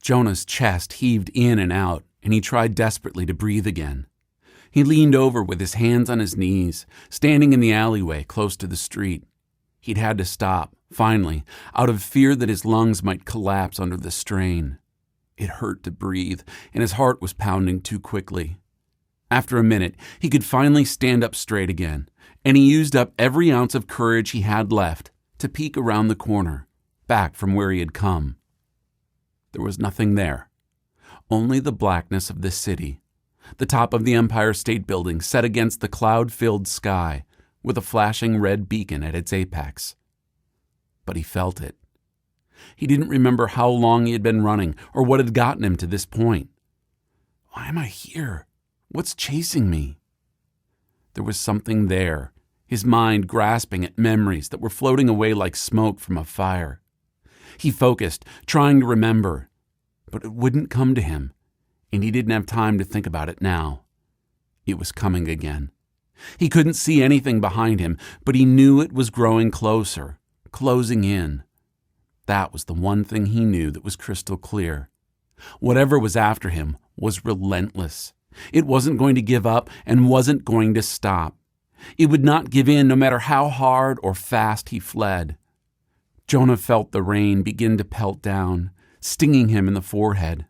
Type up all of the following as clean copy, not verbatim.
Jonah's chest heaved in and out, and he tried desperately to breathe again. He leaned over with his hands on his knees, standing in the alleyway close to the street. He'd had to stop, finally, out of fear that his lungs might collapse under the strain. It hurt to breathe, and his heart was pounding too quickly. After a minute, he could finally stand up straight again, and he used up every ounce of courage he had left to peek around the corner, back from where he had come. There was nothing there, only the blackness of the city, the top of the Empire State Building set against the cloud-filled sky with a flashing red beacon at its apex. But he felt it. He didn't remember how long he had been running or what had gotten him to this point. Why am I here? What's chasing me? There was something there, his mind grasping at memories that were floating away like smoke from a fire. He focused, trying to remember, but it wouldn't come to him, and he didn't have time to think about it now. It was coming again. He couldn't see anything behind him, but he knew it was growing closer, closing in. That was the one thing he knew that was crystal clear. Whatever was after him was relentless. It wasn't going to give up and wasn't going to stop. It would not give in no matter how hard or fast he fled. Jonah felt the rain begin to pelt down, stinging him in the forehead.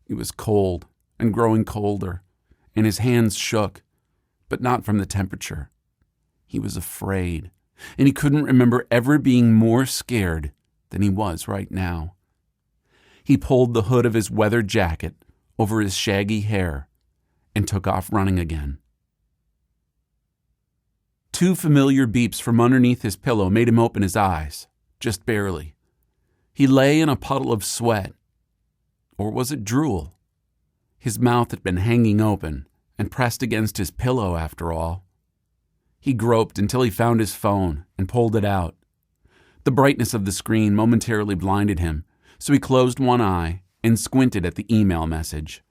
It was cold and growing colder, and his hands shook, but not from the temperature. He was afraid, and he couldn't remember ever being more scared than he was right now. He pulled the hood of his weathered jacket over his shaggy hair and took off running again. Two familiar beeps from underneath his pillow made him open his eyes, just barely. He lay in a puddle of sweat. Or was it drool? His mouth had been hanging open and pressed against his pillow after all. He groped until he found his phone and pulled it out. The brightness of the screen momentarily blinded him, so he closed one eye and squinted at the email message.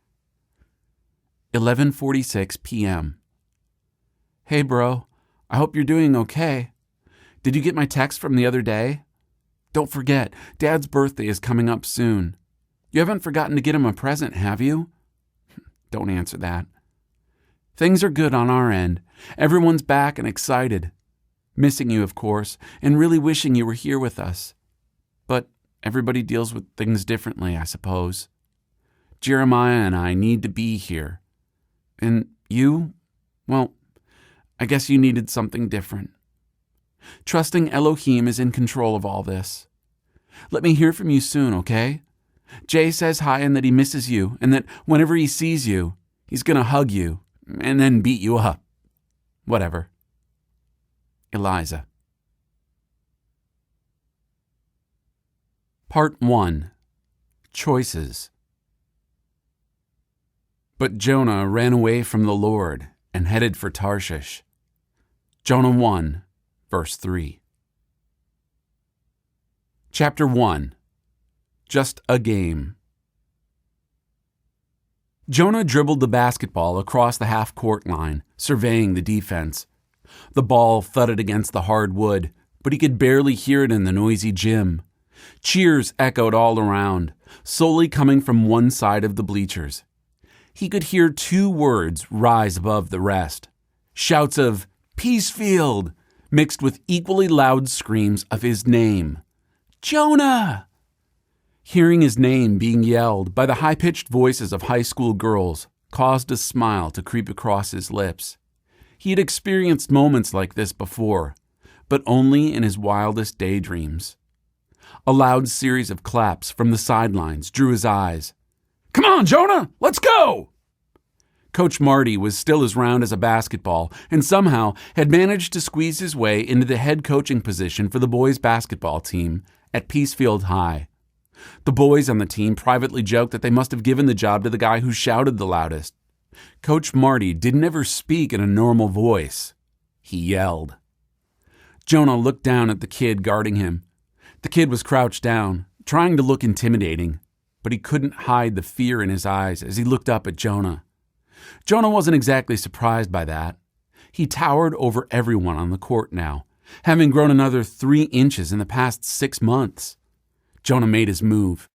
11:46 p.m. Hey bro, I hope you're doing okay. Did you get my text from the other day? Don't forget, Dad's birthday is coming up soon. You haven't forgotten to get him a present, have you? Don't answer that. Things are good on our end. Everyone's back and excited. Missing you, of course, and really wishing you were here with us. But everybody deals with things differently, I suppose. Jeremiah and I need to be here. And you, well, I guess you needed something different. Trusting Elohim is in control of all this. Let me hear from you soon, okay? Jay says hi and that he misses you, and that whenever he sees you, he's gonna hug you and then beat you up. Whatever. Eliza. Part 1. Choices. But Jonah ran away from the Lord and headed for Tarshish. Jonah 1, verse 3. Chapter 1. Just a game. Jonah dribbled the basketball across the half-court line, surveying the defense. The ball thudded against the hard wood, but he could barely hear it in the noisy gym. Cheers echoed all around, solely coming from one side of the bleachers. He could hear two words rise above the rest. Shouts of, "Peacefield," mixed with equally loud screams of his name. Jonah! Hearing his name being yelled by the high-pitched voices of high school girls caused a smile to creep across his lips. He had experienced moments like this before, but only in his wildest daydreams. A loud series of claps from the sidelines drew his eyes. "Come on, Jonah, let's go!" Coach Marty was still as round as a basketball and somehow had managed to squeeze his way into the head coaching position for the boys' basketball team at Peacefield High. The boys on the team privately joked that they must have given the job to the guy who shouted the loudest. Coach Marty didn't ever speak in a normal voice. He yelled. Jonah looked down at the kid guarding him. The kid was crouched down, trying to look intimidating, but he couldn't hide the fear in his eyes as he looked up at Jonah. Jonah wasn't exactly surprised by that. He towered over everyone on the court now, having grown another 3 inches in the past 6 months. Jonah made his move.